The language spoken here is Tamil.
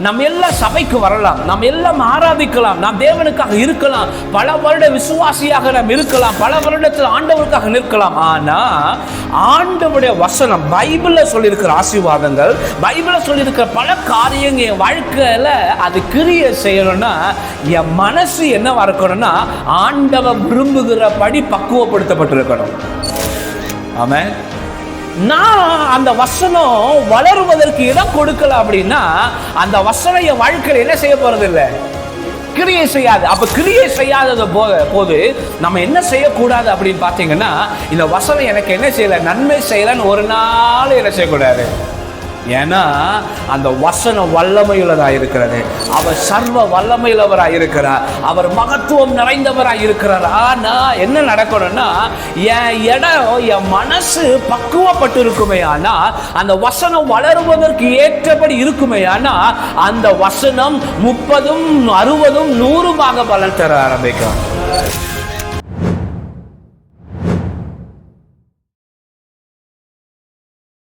நம்ம எல்லாம் சபைக்கு வரலாம், நாம் எல்லாம் ஆராதிக்கலாம், நாம் தேவனுக்காக இருக்கலாம், பல வருட விசுவாசியாக நாம் இருக்கலாம், பல வருடத்தில் ஆண்டவருக்காக நிற்கலாம். ஆனா ஆண்டவருடைய வசனம் பைபிள்ல சொல்லியிருக்கிற ஆசீர்வாதங்கள், பைபிள்ல சொல்லியிருக்கிற பல காரியங்கள் என் வாழ்க்கையில அது கிரியை செய்யணும்னா என் மனசு என்னவா இருக்கணும்னா ஆண்டவர் விரும்புகிறபடி பக்குவப்படுத்தப்பட்டிருக்கணும். ஆமென். நான் அந்த வசனம் வளருவதற்கு இடம் கொடுக்கல அப்படின்னா அந்த வசனம் என் வாழ்க்கையில் என்ன செய்ய போறது இல்லை, கிரியை செய்யாது. அப்ப கிரியை செய்யாதது போது நம்ம என்ன செய்யக்கூடாது அப்படின்னு பாத்தீங்கன்னா, இந்த வசனம் எனக்கு என்ன செய்யல, நன்மை செய்யலன்னு ஒரு நாள் என்ன செய்யக்கூடாது. ஏன்னா அந்த வசனம் வல்லமையுள்ளதாக இருக்கிறது. அவர் சர்வ வல்லமையுள்ளவராக இருக்கிறார், அவர் மகத்துவம் நிறைந்தவராக இருக்கிறார். ஆனா என்ன நடக்கணும்னா என் இடம், என் மனசு பக்குவப்பட்டு இருக்குமே, ஆனா அந்த வசனம் வளருவதற்கு ஏற்றபடி இருக்குமே, ஆனா அந்த வசனம் 30, 60, 100 பலன் தர ஆரம்பிக்கும்.